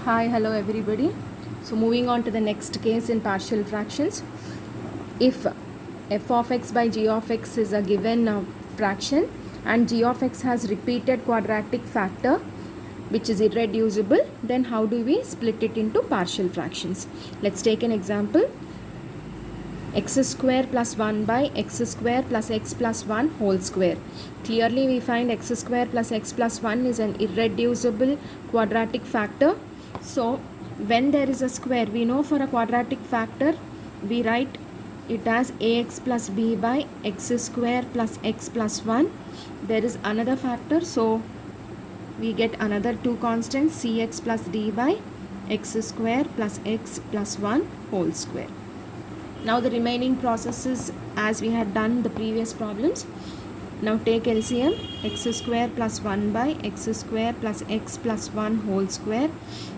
Hi, hello everybody. So moving on to the next case in partial fractions. If f of x by g of x is a given fraction and g of x has repeated quadratic factor which is irreducible, then how do we split it into partial fractions? Let's take an example. X square plus 1 by x square plus x plus 1 whole square. Clearly we find x square plus x plus 1 is an irreducible quadratic factor. So when there is a square, we know for a quadratic factor we write it as ax plus b by x square plus x plus 1. There is another factor, so we get another two constants, cx plus d by x square plus x plus 1 whole square. Now the remaining processes as we had done the previous problems. Now take LCM. X square plus 1 by x square plus x plus 1 whole square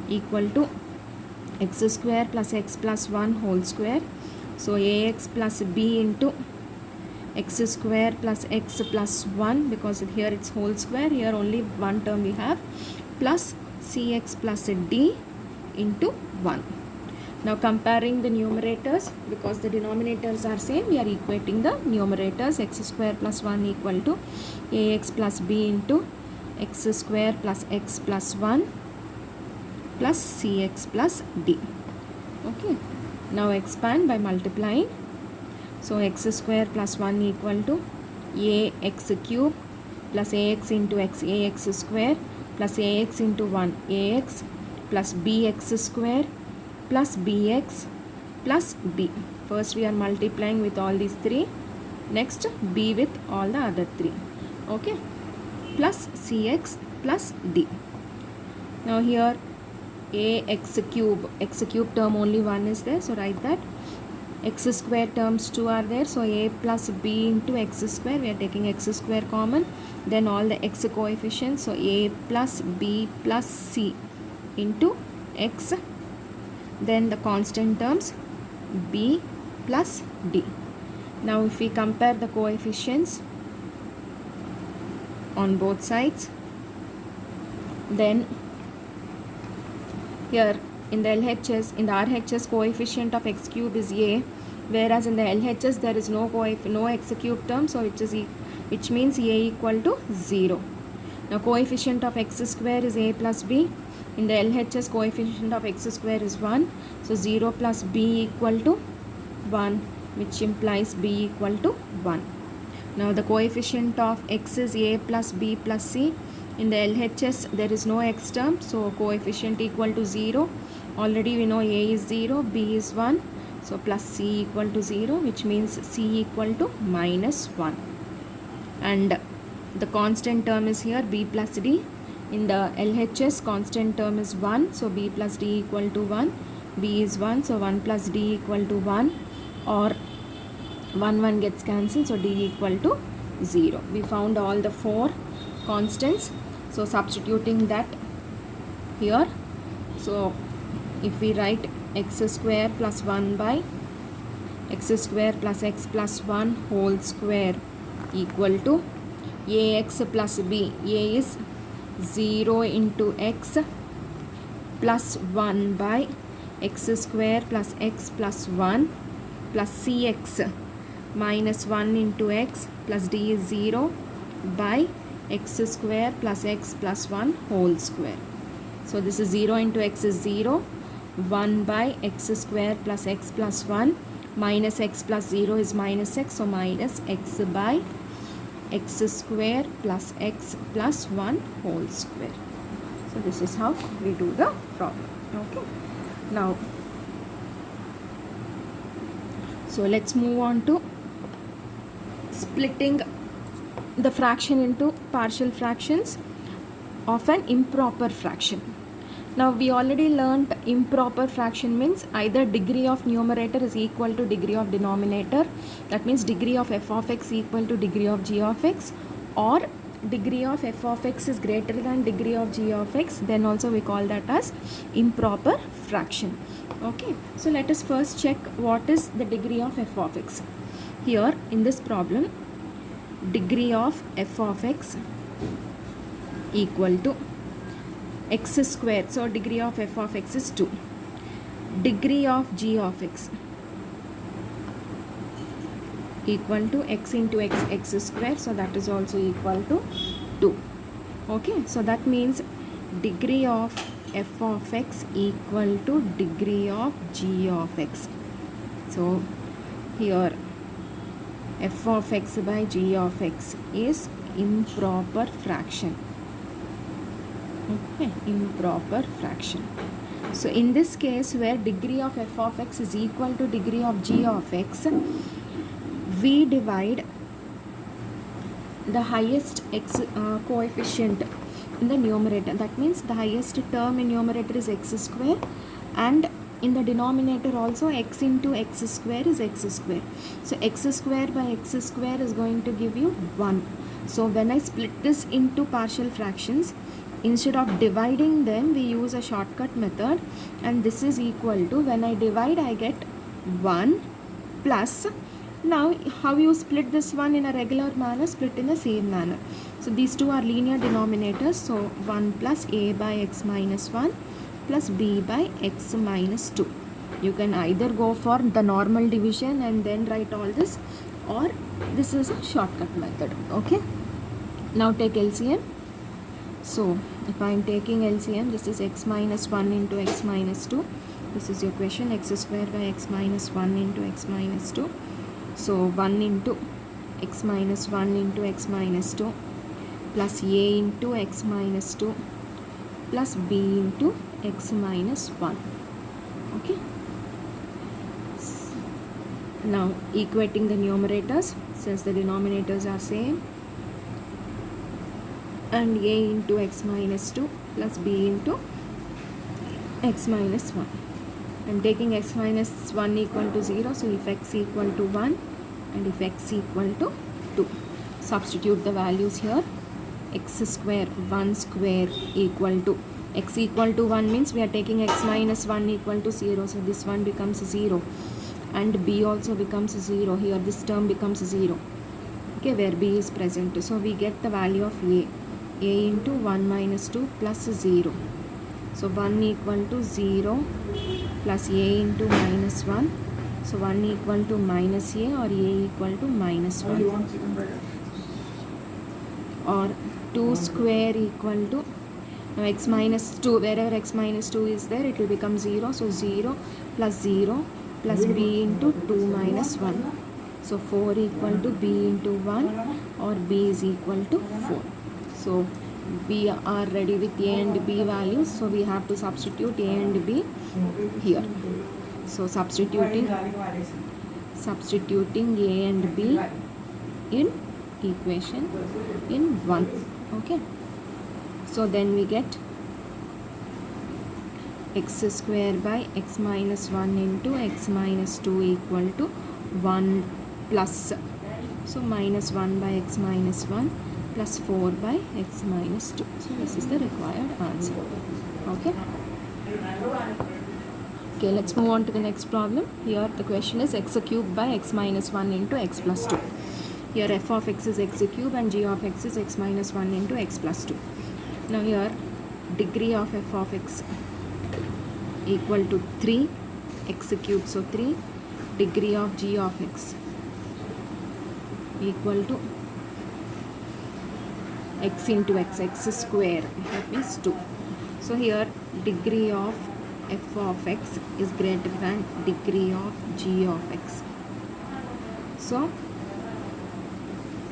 equal to x square plus x plus 1 whole square. So ax plus b into x square plus x plus 1, because here it's whole square, here only one term we have, plus cx plus d into 1. Now comparing the numerators, because the denominators are same, we are equating the numerators. X square plus 1 equal to ax plus b into x square plus x plus 1 plus cx plus d. Okay. Now expand by multiplying. So x square plus 1 equal to ax cube plus ax into x, ax square plus ax into 1, ax plus bx square plus bx plus b. First we are multiplying with all these three, next b with all the other three. Okay, plus cx plus d. Now here x cube term only one is there, so write that. X square terms 2 are there, so a plus b into x square, we are taking x square common, then all the x coefficients, so a plus b plus c into x, then the constant terms b plus d. Now if we compare the coefficients on both sides, then here in the LHS, in the RHS, coefficient of x cube is a, whereas in the LHS there is no x cube term, so which means a equal to 0. Now coefficient of x square is a plus b. In the LHS, coefficient of x square is 1, so 0 plus b equal to 1, which implies b equal to 1. Now the coefficient of x is a plus b plus c. In the LHS there is no x term, so coefficient equal to 0. Already we know a is 0, b is 1, so plus c equal to 0, which means c equal to minus 1. And the constant term is here b plus d. In the LHS, constant term is 1, so b plus d equal to 1, b is 1, so 1 plus d equal to 1, or 1 gets cancelled, so d equal to 0. We found all the four constants, so substituting that here, so if we write x square plus 1 by x square plus x plus 1 whole square equal to ax plus b, a is 0 into x plus 1 by x square plus x plus 1 plus cx minus 1 into x plus d is 0 by x square plus x plus 1 whole square. So this is 0 into x is 0, 1 by x square plus x plus 1 minus x plus 0 is minus x, so minus x by x square plus x plus 1 whole square. So this is how we do the problem. Okay. Now, so let's move on to splitting the fraction into partial fractions of an improper fraction. Now we already learned improper fraction means either degree of numerator is equal to degree of denominator, that means degree of f of x equal to degree of g of x, or degree of f of x is greater than degree of g of x, then also we call that as improper fraction. Okay, so let us first check what is the degree of f of x. Here in this problem, degree of f of x equal to x square. So degree of f of x is 2. Degree of g of x equal to x into x square. So that is also equal to 2. Okay, so that means degree of f of x equal to degree of g of x. So here f of x by g of x is improper fraction. Okay, improper fraction. So in this case where degree of f of x is equal to degree of g of x, we divide the highest x coefficient in the numerator. That means the highest term in numerator is x square, and in the denominator also x into x square is x square. So x square by x square is going to give you 1. So when I split this into partial fractions, instead of dividing them we use a shortcut method, and this is equal to, when I divide I get 1 plus, now how you split this one in a regular manner, split in the same manner. So these two are linear denominators, so 1 plus a by x minus 1 plus b by x minus 2. You can either go for the normal division and then write all this, or this is a shortcut method. Okay, now take LCM. So if I am taking LCM, this is x minus 1 into x minus 2. This is your question, x square by x minus 1 into x minus 2. So 1 into x minus 1 into x minus 2 plus a into x minus 2 plus b into x minus 1. Okay. Now equating the numerators, since the denominators are same, and a into x minus 2 plus b into x minus 1. I am taking x minus 1 equal to 0, so if x equal to 1 and if x equal to 2, substitute the values here. X square 1 square equal to, x equal to 1 means we are taking x minus 1 equal to 0, so this one becomes 0, and b also becomes 0. Here this term becomes 0, okay, where b is present. So we get the value of a into 1 minus 2 plus 0. So 1 equal to 0 plus a into minus 1. So 1 equal to minus a, or a equal to minus 1. Or 2 square equal to, now x minus 2, wherever x minus 2 is there, it will become 0. So 0 plus b into 2 minus 1. So 4 equal to b into 1, or b is equal to 4. So we are ready with a and b values, so we have to substitute a and b here. So substituting a and b in equation in 1. Okay, so then we get x square by x minus 1 into x minus 2 equal to 1 plus, so minus 1 by x minus 1 plus 4 by x minus 2. So this is the required answer. Okay. Okay, let's move on to the next problem. Here the question is x cube by x minus 1 into x plus 2. Here f of x is x cube and g of x is x minus 1 into x plus 2. Now here degree of f of x equal to 3 x cube, so 3. Degree of g of x equal to x into x square, that means 2. So here degree of f of x is greater than degree of g of x. So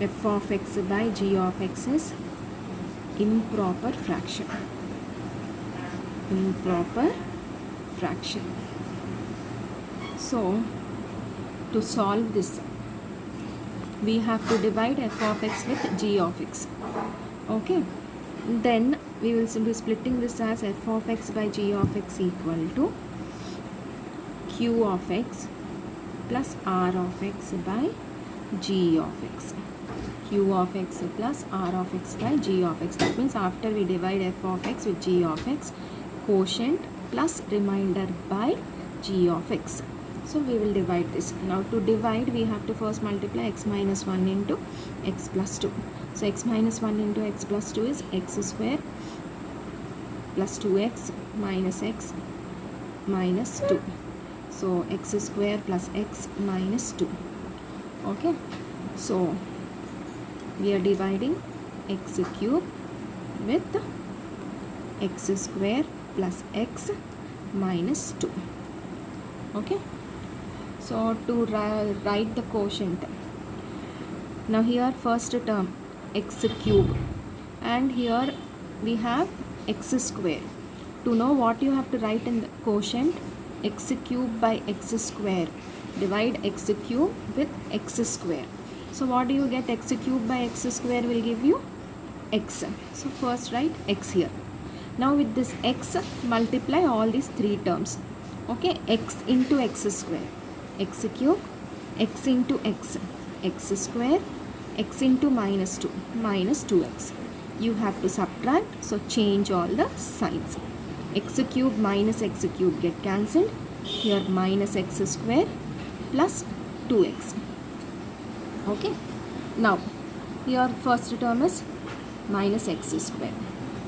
f of x by g of x is improper fraction. Improper fraction. So to solve this, we have to divide f of x with g of x. Okay, then we will be splitting this as f of x by g of x equal to q of x plus r of x by g of x. Q of x plus r of x by g of x. That means after we divide f of x with g of x, quotient plus remainder by g of x. So we will divide this. Now to divide, we have to first multiply x minus 1 into x plus 2. So x minus 1 into x plus 2 is x square plus 2x minus x minus 2. So x square plus x minus 2. Okay, so we are dividing x cube with x square plus x minus 2. Okay, so to write the quotient, now here first term x cube, and here we have x square. To know what you have to write in the quotient, x cube by x square, divide x cube with x square. So what do you get? X cube by x square will give you x. So first write x here. Now with this x, multiply all these three terms. Okay, x into x square, x cube, x into x, x square, x into minus 2, minus 2x. You have to subtract, so change all the signs. X cube minus x cube get cancelled. Here minus x square plus 2x. Okay, now your first term is minus x square.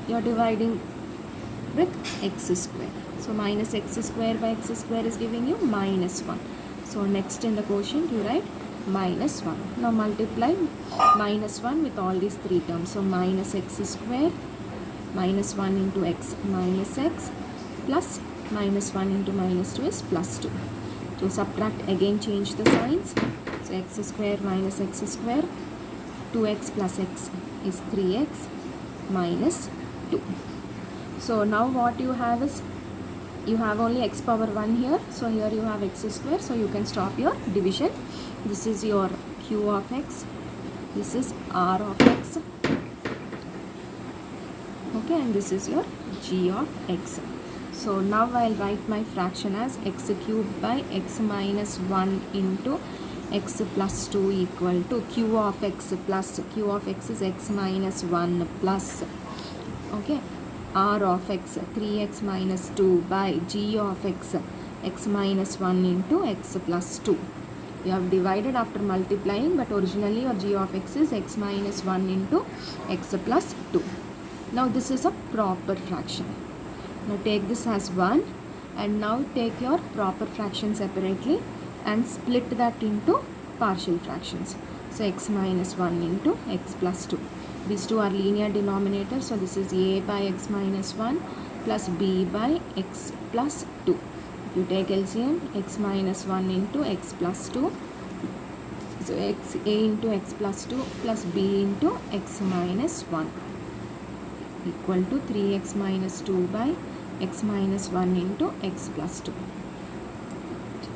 You are dividing with x square. So minus x square by x square is giving you minus 1. So next in the quotient you write minus 1. Now multiply minus 1 with all these three terms. So minus x square, minus 1 into x minus x, plus minus 1 into minus 2 is plus 2. To subtract, again change the signs. So x square minus x square, 2x plus x is 3x minus 2. So now what you have is, you have only x power 1 here. So here you have x square. So you can stop your division. This is your q of x. This is r of x. Okay, and this is your g of x. So now I'll write my fraction as x cube by x minus 1 into x plus 2 equal to q of x plus, q of x is x minus 1 plus, okay, r of x 3x minus 2 by g of x, x minus 1 into x plus 2. You have divided after multiplying, but originally your g of x is x minus 1 into x plus 2. Now this is a proper fraction. Now take this as 1, and now take your proper fraction separately and split that into partial fractions. So x minus 1 into x plus 2. These two are linear denominators. So this is a by x minus 1 plus b by x plus 2. If you take LCM, x minus 1 into x plus 2. So x a into x plus 2 plus b into x minus 1 equal to 3x minus 2 by x minus 1 into x plus 2.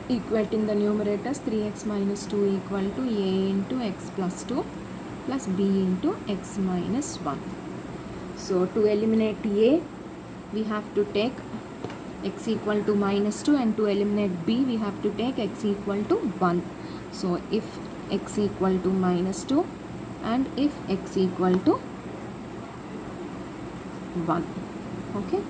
Equating the numerators, 3x minus 2 equal to a into x plus 2 plus b into x minus 1. So to eliminate a, we have to take x equal to minus 2, and to eliminate b, we have to take x equal to 1. So if x equal to minus 2 and if x equal to 1. Okay.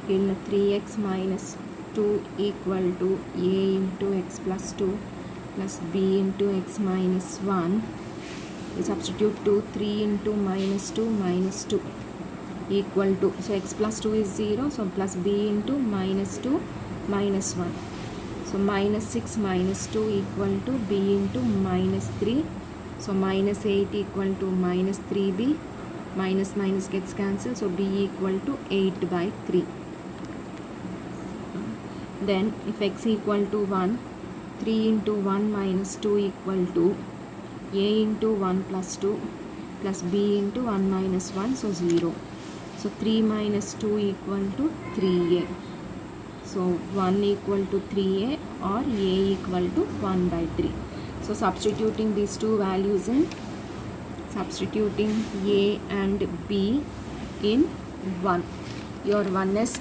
In 3x minus 2 equal to a into x plus 2 plus b into x minus 1. We substitute 2, 3 into minus 2 equal to, so x plus 2 is 0, so plus b into minus 2 minus 1. So minus 6 minus 2 equal to b into minus 3. So minus 8 equal to minus 3b. Minus minus gets cancelled, so b equal to 8 by 3. Then if x equal to 1, 3 into 1 minus 2 equal to a into 1 plus 2 plus b into 1 minus 1, so 0. So 3 minus 2 equal to 3a. So 1 equal to 3a or a equal to 1 by 3. So substituting these two values in, substituting a and b in 1. Your 1 is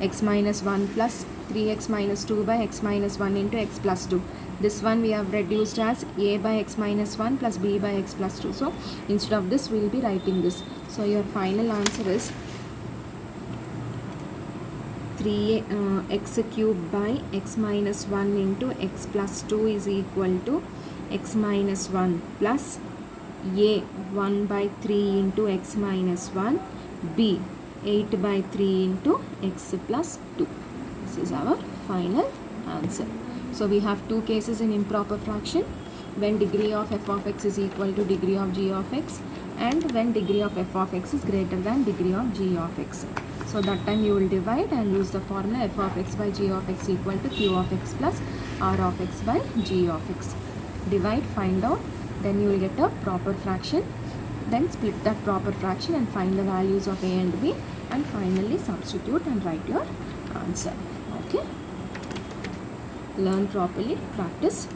x minus 1 plus 3x minus 2 by x minus 1 into x plus 2. This one we have reduced as a by x minus 1 plus b by x plus 2. So instead of this, we will be writing this. So your final answer is 3x cube by x minus 1 into x plus 2 is equal to x minus 1 plus a 1 by 3 into x minus 1, b 8 by 3 into x plus 2. This is our final answer. So we have two cases in improper fraction, when degree of f of x is equal to degree of g of x, and when degree of f of x is greater than degree of g of x. So that time you will divide and use the formula f of x by g of x equal to q of x plus r of x by g of x. Divide, find out, then you will get a proper fraction. Then split that proper fraction and find the values of a and b, and finally substitute and write your answer. Okay? Learn properly, practice.